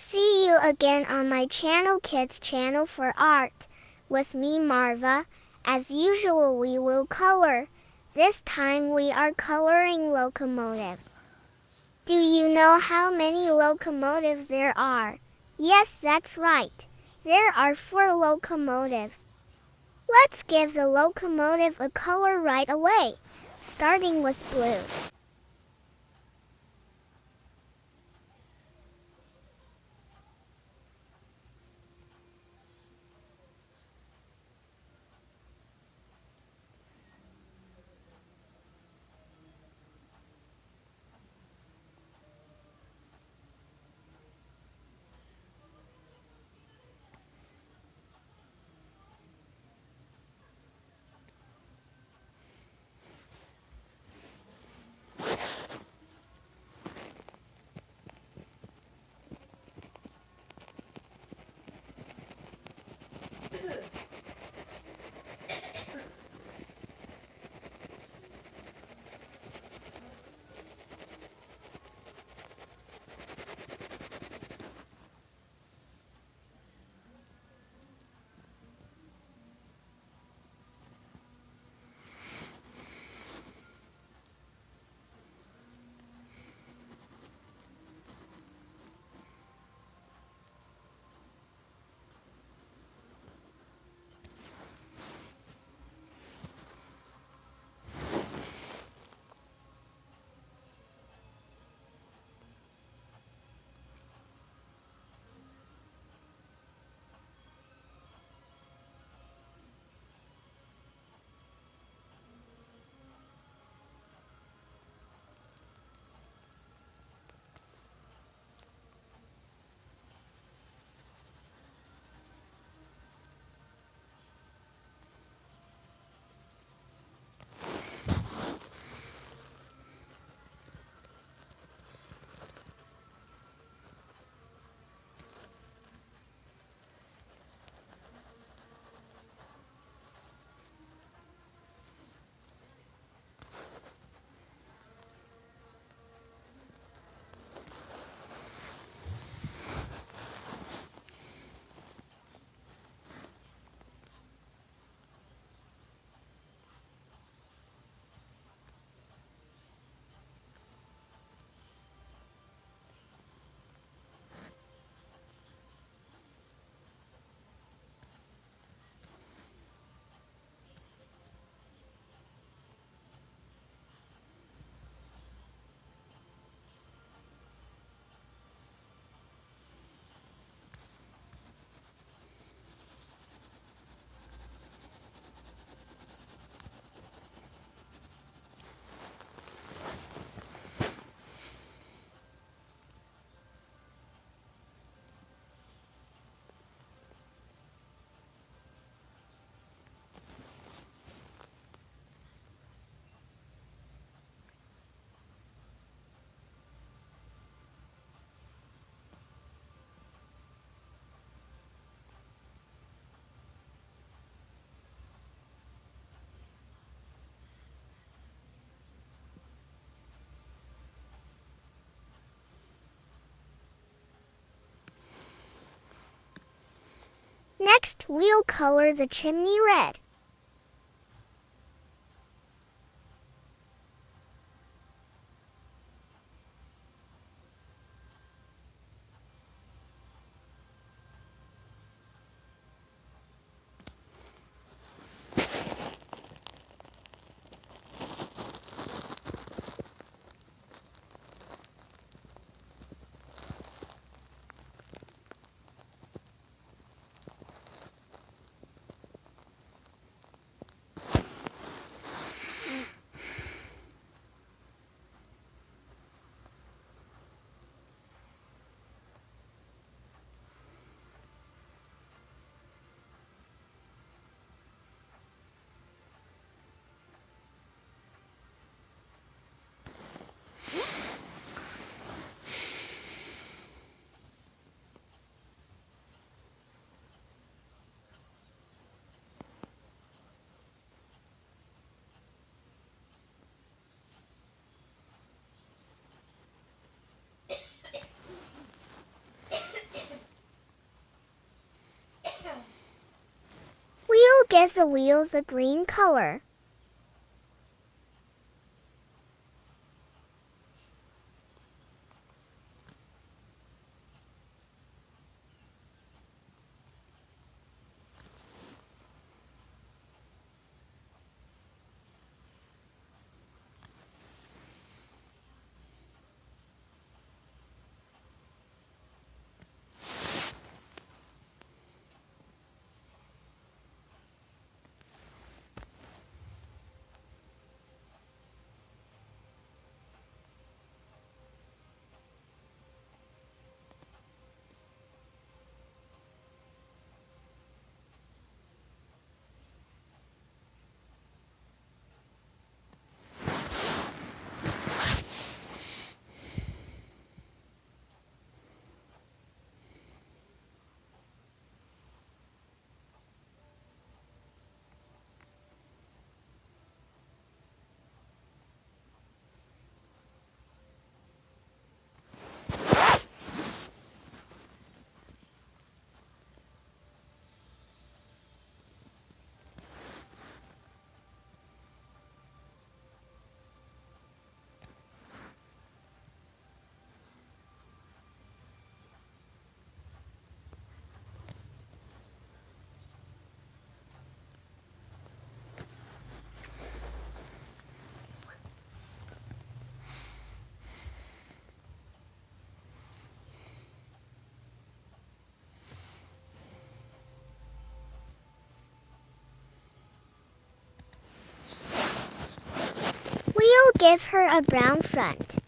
See you again on my channel, Kids Channel for Art. With me, Marva. As usual, we will color. This time we are coloring locomotive. Do you know how many locomotives there are? Yes, that's right. There are 4 locomotives. Let's give the locomotive a color right away, starting with blue. Next, we'll color the chimney red. give the wheels a green color. We'll give her a brown front.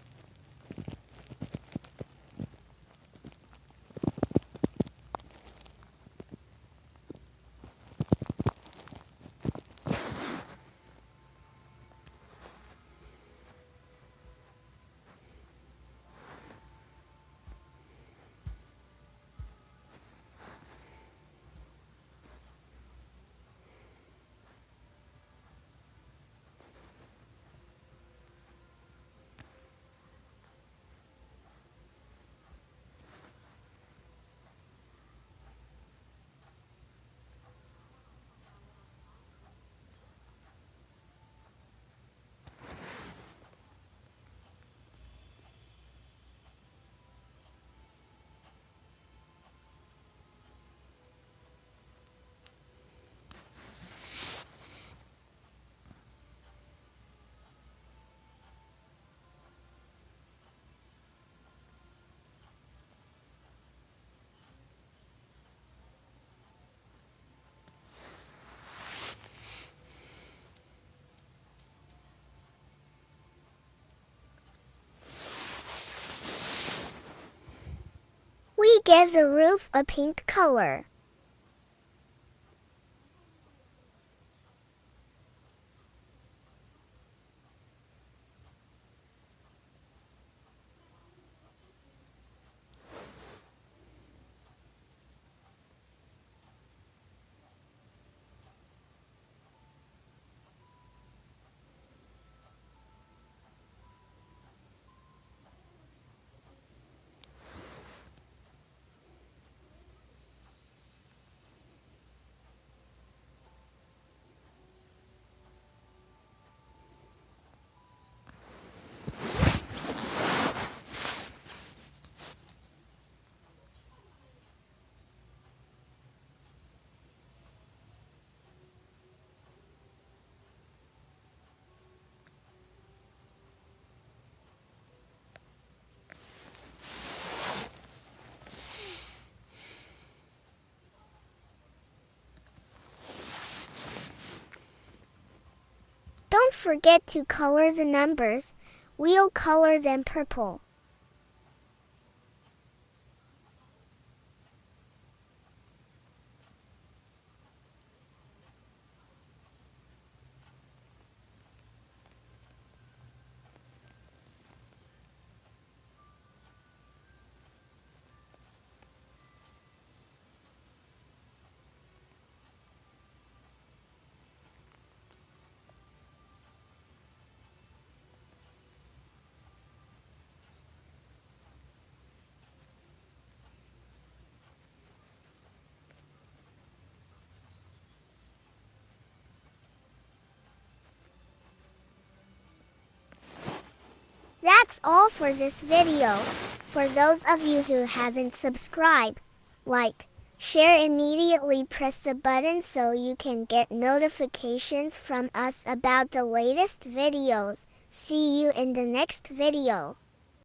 We give the roof a pink color. Don't forget to color the numbers. We'll color them purple. all for this video. For those of you who haven't subscribed, like, share, immediately press the button so you can get notifications from us about the latest videos. See you in the next video.